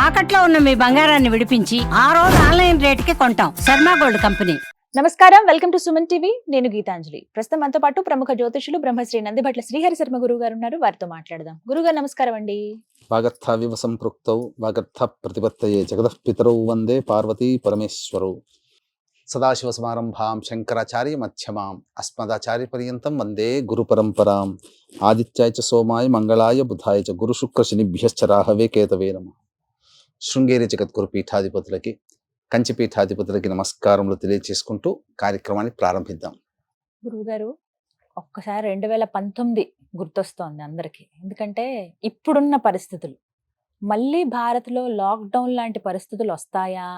తాకట్లో ఉన్న మీ బంగారాన్ని విడిపించి ఆ రోజు ఆన్లైన్ రేటుకి కొంటాం. Sharma gold company. నమస్కారం, వెల్కమ్ టు సుమన్ టీవీ. నేను గీతాంజలి. ప్రస్తుతం మనతో పాటు ప్రముఖ జ్యోతిషులు బ్రహ్మశ్రీ నందిభట్ల శ్రీహరి శర్మ గురువు గారు ఉన్నారు. వారితో మాట్లాడదాం. గురుగారు నమస్కారం అండి. వాగర్థావివ సంపృక్తౌ వాగర్థ ప్రతిపత్తయే జగతః పితరౌ వందే పార్వతీ పరమేశ్వరౌ. సదాశివ సమారంభాం శంకరాచార్య మధ్యమాం అస్మదాచార్య పర్యంతం వందే గురు పరంపరాం. ఆదిత్యాయ చ సోమాయ మంగళాయ బుధాయ చ గురు శుక్ర శనిభ్యశ్చ రాహవే కేతవే నమః. శృంగేరి జగద్గురు పీఠాధిపతులకి, కంచి పీఠాధిపతులకి నమస్కారములు తెలియజేసుకుంటూ కార్యక్రమాన్ని ప్రారంభిద్దాం. గురువుగారు, ఒక్కసారి 2019 గుర్తొస్తోంది అందరికి. ఎందుకంటే ఇప్పుడున్న పరిస్థితులు మళ్ళీ భారత్లో లాక్డౌన్ లాంటి పరిస్థితులు వస్తాయా?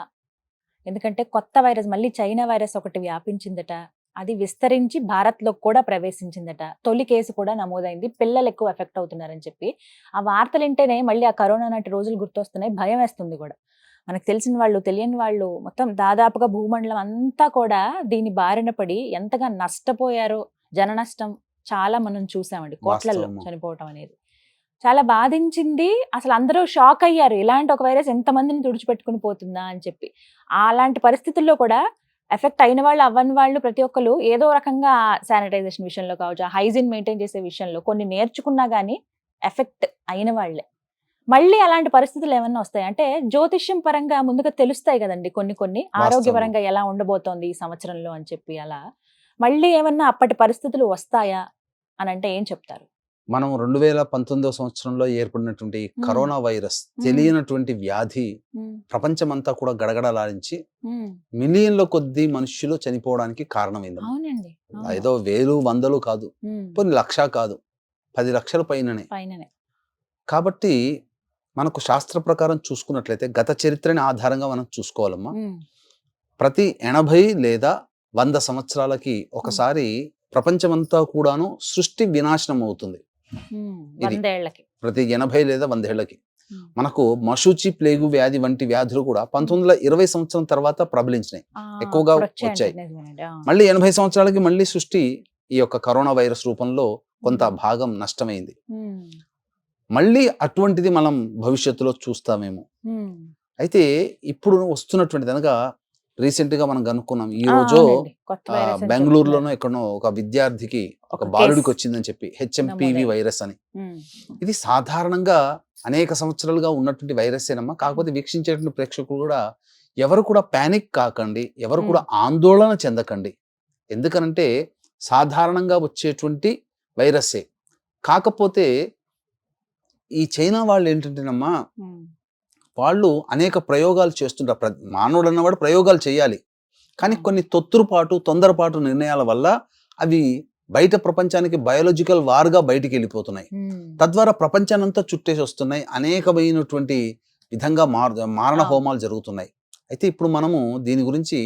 ఎందుకంటే కొత్త వైరస్, మళ్ళీ చైనా వైరస్ ఒకటి వ్యాపించిందట. అది విస్తరించి భారత్లో కూడా ప్రవేశించిందట. తొలి కేసు కూడా నమోదైంది. పిల్లలు ఎక్కువ ఎఫెక్ట్ అవుతున్నారని చెప్పి ఆ వార్తలు వింటేనే మళ్ళీ ఆ కరోనా నాటి రోజులు గుర్తొస్తున్నాయి. భయం వేస్తుంది కూడా. మనకు తెలిసిన వాళ్ళు, తెలియని వాళ్ళు, మొత్తం దాదాపుగా భూమండలం అంతా కూడా దీని బారిన పడి ఎంతగా నష్టపోయారో, జన నష్టం చాలా మనం చూసామండి. కోట్లలో చనిపోవటం అనేది చాలా బాధించింది. అసలు అందరూ షాక్ అయ్యారు. ఇలాంటి ఒక వైరస్ ఎంతమందిని తుడిచిపెట్టుకుని పోతుందా అని చెప్పి. అలాంటి పరిస్థితుల్లో కూడా ఎఫెక్ట్ అయిన వాళ్ళు, అవ్వని వాళ్ళు ప్రతి ఒక్కరు ఏదో రకంగా శానిటైజేషన్ విషయంలో కావచ్చు, హైజీన్ మెయింటైన్ చేసే విషయంలో కొన్ని నేర్చుకున్నా కానీ ఎఫెక్ట్ అయిన వాళ్ళే. మళ్ళీ అలాంటి పరిస్థితులు ఏమన్నా వస్తాయి అంటే జ్యోతిష్యం పరంగా ముందుగా తెలుస్తాయి కదండి కొన్ని ఆరోగ్యపరంగా ఎలా ఉండబోతోంది ఈ సంవత్సరంలో అని చెప్పి. అలా మళ్ళీ ఏమన్నా అప్పటి పరిస్థితులు వస్తాయా అని అంటే ఏం చెప్తారు? మనం 2019 సంవత్సరంలో ఏర్పడినటువంటి కరోనా వైరస్ తెలియనటువంటి వ్యాధి ప్రపంచమంతా కూడా గడగడలాడించి మిలియన్ల కొద్ది మనుష్యులు చనిపోవడానికి కారణమైంది. అవునండి. ఏదో వేలు వందలు కాదు, కొన్ని లక్ష కాదు, 10 లక్షల పైననే. కాబట్టి మనకు శాస్త్ర ప్రకారం చూసుకున్నట్లయితే గత చరిత్రని ఆధారంగా మనం చూసుకోవాలమ్మా. ప్రతి 80 లేదా 100 సంవత్సరాలకి ఒకసారి ప్రపంచమంతా కూడాను సృష్టి వినాశనం అవుతుంది. ప్రతి 80 లేదా 100 ఏళ్లకి మనకు మశూచి, ప్లేగు వ్యాధి వంటి వ్యాధులు కూడా 1920 సంవత్సరం తర్వాత ప్రబలించినాయి, ఎక్కువగా వచ్చాయి. మళ్ళీ 80 సంవత్సరాలకి మళ్ళీ సృష్టి ఈ యొక్క కరోనా వైరస్ రూపంలో కొంత భాగం నష్టమైంది. మళ్ళీ అటువంటిది మనం భవిష్యత్తులో చూస్తామేమో. అయితే ఇప్పుడు వస్తున్నటువంటిది అనగా రీసెంట్ గా మనం కనుక్కున్నాం, ఈ రోజు బెంగళూరులోనో ఎక్కడో ఒక విద్యార్థికి, ఒక బాలుడికి వచ్చిందని చెప్పి HMPV వైరస్ అని. ఇది సాధారణంగా అనేక సంవత్సరాలుగా ఉన్నటువంటి వైరస్ ఏనమ్మా. కాకపోతే వీక్షించేటువంటి ప్రేక్షకులు కూడా ఎవరు కూడా పానిక్ కాకండి, ఎవరు కూడా ఆందోళన చెందకండి. ఎందుకనంటే సాధారణంగా వచ్చేటువంటి వైరస్సే. కాకపోతే ఈ చైనా వాళ్ళు ఏంటంటేనమ్మా, వాళ్ళు అనేక ప్రయోగాలు చేస్తుంటారు. మానవుడు అన్నవాడు ప్రయోగాలు చేయాలి, కానీ కొన్ని తొందరపాటు నిర్ణయాల వల్ల అవి బయట ప్రపంచానికి బయోలాజికల్ వార్గా బయటికి వెళ్ళిపోతున్నాయి. తద్వారా ప్రపంచానంతా చుట్టేసి వస్తున్నాయి. అనేకమైనటువంటి విధంగా మారణ హోమాలు జరుగుతున్నాయి. అయితే ఇప్పుడు మనము దీని గురించి,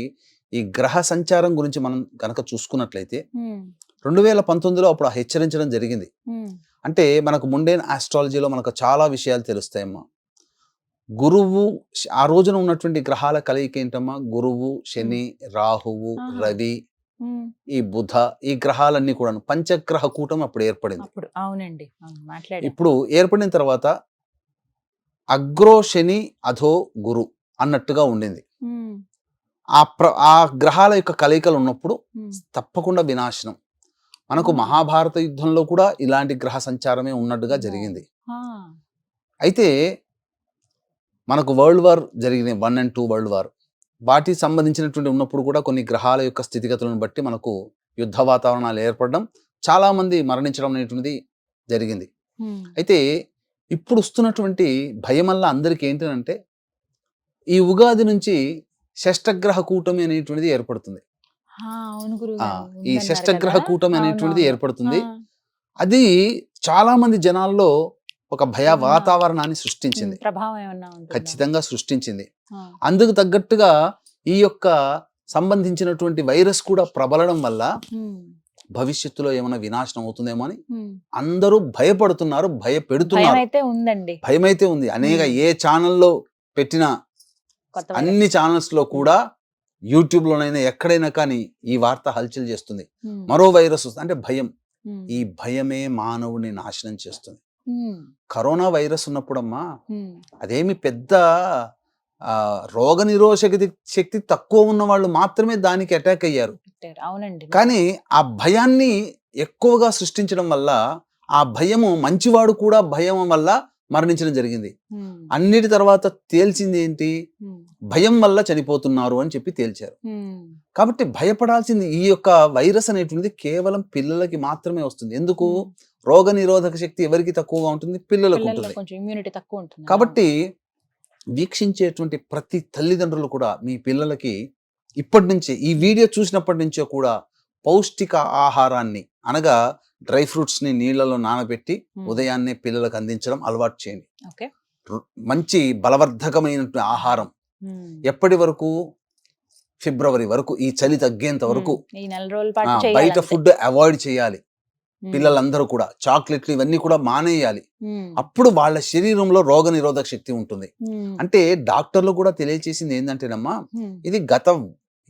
ఈ గ్రహ సంచారం గురించి మనం కనుక చూసుకున్నట్లయితే 2019లో అప్పుడు హెచ్చరించడం జరిగింది. అంటే మనకు ముండేన్ ఆస్ట్రాలజీలో మనకు చాలా విషయాలు తెలుస్తాయమ్మా. గురువు, ఆ రోజున ఉన్నటువంటి గ్రహాల కలయిక ఏంటమ్మా, గురువు, శని, రాహువు, రవి, ఈ బుధ, ఈ గ్రహాలన్నీ కూడా పంచగ్రహ కూటమి అప్పుడు ఏర్పడింది. ఇప్పుడు ఏర్పడిన తర్వాత అగ్రో శని అధో గురు అన్నట్టుగా ఉండింది. ఆ గ్రహాల యొక్క కలయికలు ఉన్నప్పుడు తప్పకుండా వినాశనం. మనకు మహాభారత యుద్ధంలో కూడా ఇలాంటి గ్రహ సంచారమే ఉన్నట్టుగా జరిగింది. అయితే మనకు వరల్డ్ వార్ జరిగినాయి, 1 and 2 వరల్డ్ వార్. వాటికి సంబంధించినటువంటి ఉన్నప్పుడు కూడా కొన్ని గ్రహాల యొక్క స్థితిగతులను బట్టి మనకు యుద్ధ వాతావరణాలు ఏర్పడడం, చాలా మంది మరణించడం అనేటువంటిది జరిగింది. అయితే ఇప్పుడు వస్తున్నటువంటి భయం వల్ల అందరికీ ఏంటంటే, ఈ ఉగాది నుంచి షష్టగ్రహ కూటమి అనేటువంటిది ఏర్పడుతుంది. ఈ షష్టగ్రహ కూటమి అనేటువంటిది ఏర్పడుతుంది. అది చాలా మంది జనాల్లో ఒక భయ వాతావరణాన్ని సృష్టించింది, ఖచ్చితంగా సృష్టించింది. అందుకు తగ్గట్టుగా ఈ యొక్క సంబంధించినటువంటి వైరస్ కూడా ప్రబలడం వల్ల భవిష్యత్తులో ఏమైనా వినాశనం అవుతుందేమో అని అందరూ భయపడుతున్నారు, భయపెడుతున్నారు. భయమైతే ఉంది. అనేక ఏ ఛానల్లో పెట్టినా, అన్ని ఛానల్స్ లో కూడా, యూట్యూబ్ లోనైనా ఎక్కడైనా కానీ ఈ వార్త హల్చల్ చేస్తుంది. మరో వైరస్ వస్తుంది అంటే భయం. ఈ భయమే మానవుని నాశనం చేస్తుంది. కరోనా వైరస్ ఉన్నప్పుడమ్మా అదేమి పెద్ద రోగ నిరోధక శక్తి తక్కువ ఉన్న వాళ్ళు మాత్రమే దానికి అటాక్ అయ్యారు. అవునండి. కానీ ఆ భయాన్ని ఎక్కువగా సృష్టించడం వల్ల ఆ భయము మంచివాడు కూడా భయం వల్ల మరణించడం జరిగింది. అన్నిటి తర్వాత తేల్చింది ఏంటి? భయం వల్ల చనిపోతున్నారు అని చెప్పి తేల్చారు. కాబట్టి భయపడాల్సింది ఈ యొక్క వైరస్ అనేటువంటిది కేవలం పిల్లలకి మాత్రమే వస్తుంది. ఎందుకు? రోగ నిరోధక శక్తి ఎవరికి తక్కువగా ఉంటుంది? పిల్లలకు ఉంటుంది. కొంచెం ఇమ్యూనిటీ తక్కువ ఉంటుంది. కాబట్టి వీక్షించేటువంటి ప్రతి తల్లిదండ్రులు కూడా మీ పిల్లలకి ఇప్పటి నుంచే, ఈ వీడియో చూసినప్పటి నుంచో కూడా పౌష్టిక ఆహారాన్ని అనగా డ్రై ఫ్రూట్స్ ని నీళ్లలో నానబెట్టి ఉదయాన్నే పిల్లలకు అందించడం అలవాటు చేయండి. మంచి బలవర్ధకమైనటువంటి ఆహారం ఎప్పటి వరకు? ఫిబ్రవరి వరకు, ఈ చలి తగ్గేంత వరకు బయట ఫుడ్ అవాయిడ్ చేయాలి. పిల్లలందరూ కూడా చాక్లెట్లు ఇవన్నీ కూడా మానేయాలి. అప్పుడు వాళ్ళ శరీరంలో రోగ నిరోధక శక్తి ఉంటుంది. అంటే డాక్టర్లు కూడా తెలియచేసింది ఏంటంటేనమ్మా, ఇది గత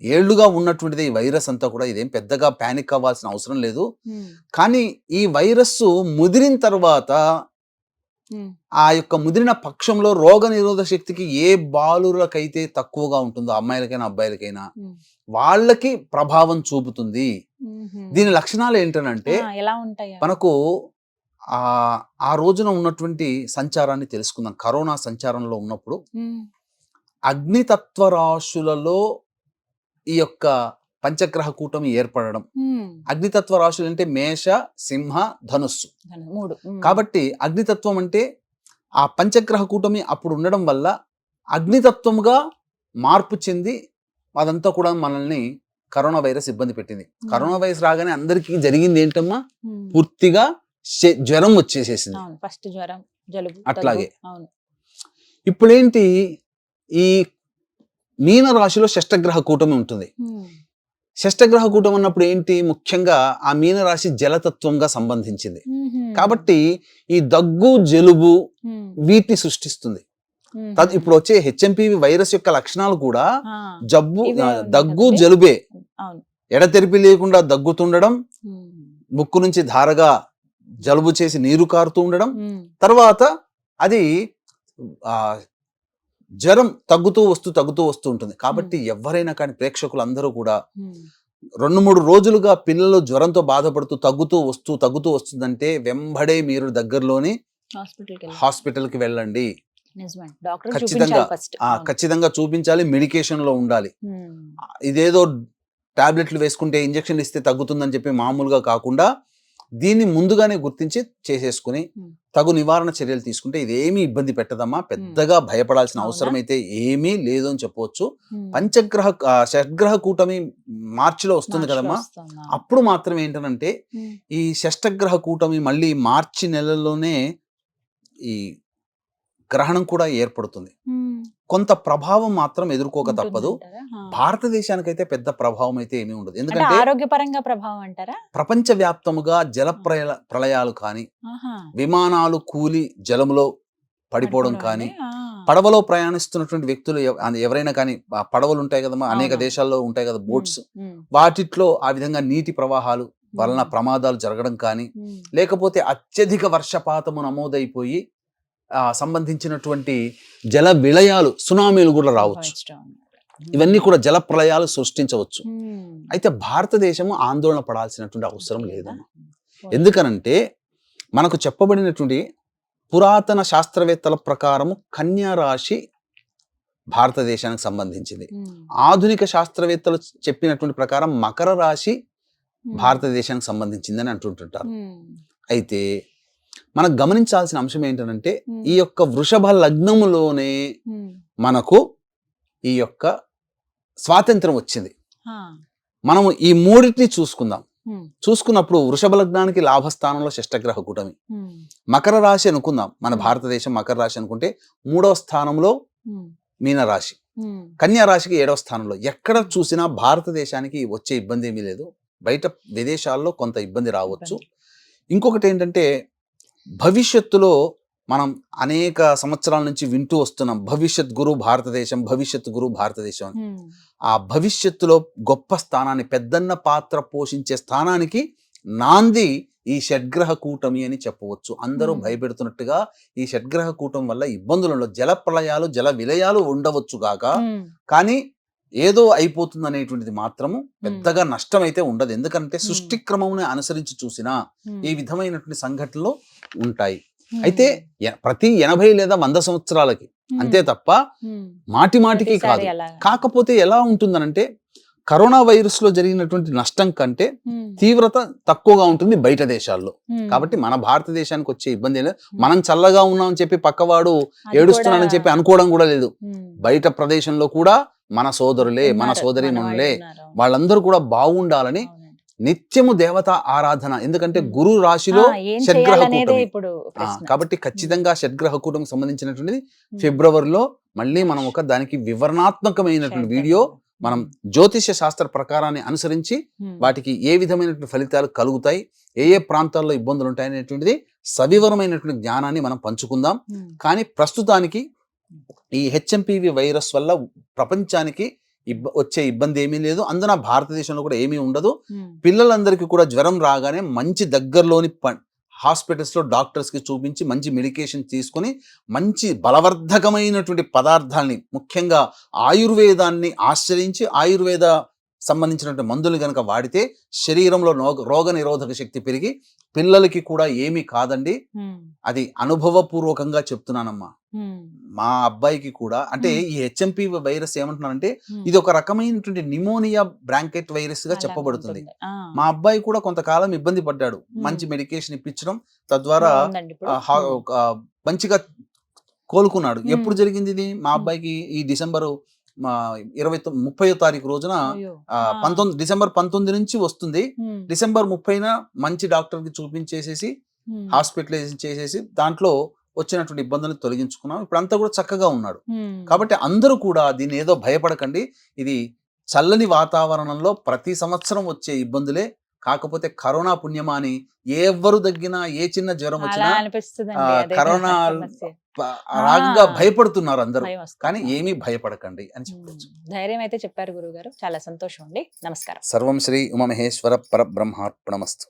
ఏళ్లుగా ఉన్నటువంటిది. ఈ వైరస్ అంతా కూడా ఇదేం పెద్దగా పానిక్ అవ్వాల్సిన అవసరం లేదు. కానీ ఈ వైరస్ ముదిరిన తర్వాత ఆ యొక్క ముదిరిన పక్షంలో రోగ నిరోధక శక్తికి ఏ బాలులకైతే తక్కువగా ఉంటుందో, అమ్మాయిలకైనా అబ్బాయిలకైనా, వాళ్ళకి ప్రభావం చూపుతుంది. దీని లక్షణాలు ఏంటనంటే మనకు ఆ రోజున ఉన్నటువంటి సంచారాన్ని తెలుసుకుందాం. కరోనా సంచారంలో ఉన్నప్పుడు అగ్నితత్వ రాశులలో ఈ యొక్క పంచగ్రహ కూటమి ఏర్పడడం. అగ్నితత్వ రాశులు అంటే మేష, సింహ, ధనుస్సు. కాబట్టి అగ్నితత్వం అంటే ఆ పంచగ్రహ కూటమి అప్పుడు ఉండడం వల్ల అగ్నితత్వముగా మార్పు చెంది అదంతా కూడా మనల్ని కరోనా వైరస్ ఇబ్బంది పెట్టింది. కరోనా వైరస్ రాగానే అందరికీ జరిగింది ఏంటమ్మా? పూర్తిగా జ్వరం వచ్చేసేసింది. ఫస్ట్ జ్వరం, జలుబు. అట్లాగే ఇప్పుడేంటి, ఈ మీన రాశిలో షష్టగ్రహ కూటమి ఉంటుంది. షష్టగ్రహ కూటమి అన్నప్పుడు ఏంటి? ముఖ్యంగా ఆ మీన రాశి జలతత్వంగా సంబంధించింది. కాబట్టి ఈ దగ్గు, జలుబు వీటిని సృష్టిస్తుంది. ఇప్పుడు వచ్చే హెచ్ఎంపివి వైరస్ యొక్క లక్షణాలు కూడా దగ్గు, జలుబే. ఎడతెరిపి లేకుండా దగ్గుతుండడం, ముక్కు నుంచి ధారగా జలుబు చేసి నీరు కారుతూ ఉండడం, తర్వాత అది జ్వరం తగ్గుతూ వస్తూ ఉంటుంది. కాబట్టి ఎవరైనా కానీ ప్రేక్షకులు అందరూ కూడా 2-3 రోజులుగా పిల్లలు జ్వరంతో బాధపడుతూ తగ్గుతూ వస్తుందంటే వెంబడే మీరు దగ్గరలోని హాస్పిటల్కి వెళ్ళండి. ఖచ్చితంగా చూపించాలి. మెడికేషన్ లో ఉండాలి. ఇదేదో టాబ్లెట్లు వేసుకుంటే, ఇంజక్షన్లు ఇస్తే తగ్గుతుందని చెప్పి మామూలుగా కాకుండా దీన్ని ముందుగానే గుర్తించి చేసేసుకుని తగు నివారణ చర్యలు తీసుకుంటే ఇదేమీ ఇబ్బంది పెట్టదమ్మా. పెద్దగా భయపడాల్సిన అవసరం అయితే ఏమీ లేదు అని చెప్పవచ్చు. షడ్గ్రహ కూటమి మార్చిలో వస్తుంది కదమ్మా. అప్పుడు మాత్రం ఏంటనంటే ఈ షష్టగ్రహ కూటమి మళ్ళీ మార్చి నెలలోనే ఈ గ్రహణం కూడా ఏర్పడుతుంది. కొంత ప్రభావం మాత్రం ఎదుర్కోక తప్పదు. భారతదేశానికైతే పెద్ద ప్రభావం అయితే ఏమీ ఉండదు. ఎందుకంటే ఆరోగ్యపరంగా ప్రభావం అంటారా? ప్రపంచ వ్యాప్తముగా జల ప్రళయాలు కానీ, విమానాలు కూలి జలములో పడిపోవడం కానీ, పడవలో ప్రయాణిస్తున్నటువంటి వ్యక్తులు ఎవరైనా కానీ, పడవలు ఉంటాయి కదమ్మా, అనేక దేశాల్లో ఉంటాయి కదా బోట్స్, వాటిట్లో ఆ విధంగా నీటి ప్రవాహాలు వలన ప్రమాదాలు జరగడం కానీ, లేకపోతే అత్యధిక వర్షపాతము నమోదైపోయి సంబంధించినటువంటి జల విలయాలు, సునామీలు కూడా రావచ్చు. ఇవన్నీ కూడా జల ప్రళయాలు సృష్టించవచ్చు. అయితే భారతదేశము ఆందోళన పడాల్సినటువంటి అవసరం లేదు. ఎందుకనంటే మనకు చెప్పబడినటువంటి పురాతన శాస్త్రవేత్తల ప్రకారము కన్యా రాశి భారతదేశానికి సంబంధించింది. ఆధునిక శాస్త్రవేత్తలు చెప్పినటువంటి ప్రకారం మకర రాశి భారతదేశానికి సంబంధించిందని అంటుంటుంటారు. అయితే మనకు గమనించాల్సిన అంశం ఏంటంటే ఈ యొక్క వృషభ లగ్నములోనే మనకు ఈ యొక్క స్వాతంత్రం వచ్చింది. మనము ఈ మూడింటిని చూసుకున్నప్పుడు వృషభ లగ్నానికి లాభస్థానంలో షష్టగ్రహ కూటమి, మకర రాశి అనుకుందాం, మన భారతదేశం మకర రాశి అనుకుంటే 3వ స్థానంలో మీనరాశి, కన్యా రాశికి 7వ స్థానంలో. ఎక్కడ చూసినా భారతదేశానికి వచ్చే ఇబ్బంది ఏమీ లేదు. బయట విదేశాల్లో కొంత ఇబ్బంది రావచ్చు. ఇంకొకటి ఏంటంటే భవిష్యత్తులో మనం అనేక సంవత్సరాల నుంచి వింటూ వస్తున్నాం భవిష్యత్ గురు భారతదేశం అని. ఆ భవిష్యత్తులో గొప్ప స్థానాన్ని, పెద్దన్న పాత్ర పోషించే స్థానానికి నాంది ఈ షడ్గ్రహ కూటమి అని చెప్పవచ్చు. అందరూ Hmm. భయపెడుతున్నట్టుగా ఈ షడ్గ్రహ కూటమి వల్ల ఇబ్బందులలో జల ప్రళయాలు జల విలయాలు ఉండవచ్చు గాక కానీ ఏదో అయిపోతుంది అనేటువంటిది మాత్రము పెద్దగా నష్టం అయితే ఉండదు. ఎందుకంటే సృష్టి క్రమమును అనుసరించి చూసినా ఈ విధమైనటువంటి సంఘటనలు ఉంటాయి. అయితే ప్రతి 80 లేదా 100 సంవత్సరాలకి అంతే తప్ప మాటి మాటికి కాదు. కాకపోతే ఎలా ఉంటుందనంటే కరోనా వైరస్ లో జరిగినటువంటి నష్టం కంటే తీవ్రత తక్కువగా ఉంటుంది బయట దేశాల్లో. కాబట్టి మన భారతదేశానికి వచ్చే ఇబ్బంది లేదు. మనం చల్లగా ఉన్నామని చెప్పి పక్కవాడు ఏడుస్తున్నానని చెప్పి అనుకోవడం కూడా లేదు. బయట ప్రదేశంలో కూడా మన సోదరులే మన సోదరీమణులే వాళ్ళందరూ కూడా బాగుండాలని నిత్యము దేవత ఆరాధన. ఎందుకంటే గురు రాశిలో షడ్గ్రహ కూటమి కాబట్టి ఖచ్చితంగా షడ్గ్రహ కూటమికి సంబంధించినటువంటిది ఫిబ్రవరిలో మళ్ళీ మనం ఒక దానికి వివరణాత్మకమైనటువంటి వీడియో మనం జ్యోతిష్య శాస్త్ర ప్రకారాన్ని అనుసరించి వాటికి ఏ విధమైనటువంటి ఫలితాలు కలుగుతాయి, ఏ ఏ ప్రాంతాల్లో ఇబ్బందులు ఉంటాయి అనేటువంటిది సవివరమైనటువంటి జ్ఞానాన్ని మనం పంచుకుందాం. కానీ ప్రస్తుతానికి ఈ హెచ్ఎంపివి వైరస్ వల్ల ప్రపంచానికి వచ్చే ఇబ్బంది ఏమీ లేదు. అందున భారతదేశంలో కూడా ఏమీ ఉండదు. పిల్లలందరికీ కూడా జ్వరం రాగానే మంచి దగ్గరలోని హాస్పిటల్స్ లో డాక్టర్స్ కి చూపించి మంచి మెడికేషన్ తీసుకొని మంచి బలవర్ధకమైనటువంటి పదార్థాలని ముఖ్యంగా ఆయుర్వేదాన్ని ఆశ్రయించి ఆయుర్వేద సంబంధించినటువంటి మందులు కనుక వాడితే శరీరంలో రోగ నిరోధక శక్తి పెరిగి పిల్లలకి కూడా ఏమీ కాదండి. అది అనుభవపూర్వకంగా చెప్తున్నానమ్మా. మా అబ్బాయికి కూడా అంటే ఈ హెచ్ఎంపి వైరస్ ఏమంటున్నారంటే ఇది ఒక రకమైనటువంటి నిమోనియా బ్రాంకెట్ వైరస్ గా చెప్పబడుతుంది. మా అబ్బాయి కూడా కొంతకాలం ఇబ్బంది పడ్డాడు. మంచి మెడికేషన్ ఇప్పించడం తద్వారా మంచిగా కోలుకున్నాడు. ఎప్పుడు జరిగింది ఇది? మా అబ్బాయికి ఈ డిసెంబర్ 30వ తారీఖు రోజున డిసెంబర్ 19 నుంచి వస్తుంది. డిసెంబర్ 30న మంచి డాక్టర్ కి చూపించేసేసి హాస్పిటలైజేషన్ చేసేసి దాంట్లో వచ్చినటువంటి ఇబ్బందులను తొలగించుకున్నాం. ఇప్పుడు అంతా కూడా చక్కగా ఉన్నాడు. కాబట్టి అందరూ కూడా దీన్ని ఏదో భయపడకండి. ఇది చల్లని వాతావరణంలో ప్రతి సంవత్సరం వచ్చే ఇబ్బందులే. కాకపోతే కరోనా పుణ్యమాని ఎవ్వరు దగ్గినా ఏ చిన్న జ్వరం వచ్చినా కరోనా రాగా భయపడుతున్నారు అందరూ. కానీ ఏమీ భయపడకండి అని చెప్పచ్చు. ధైర్యం అయితే చెప్పారు గురువు గారు. చాలా సంతోషం అండి. నమస్కారం. సర్వం శ్రీ ఉమామహేశ్వర పరబ్రహ్మార్పణమస్తు.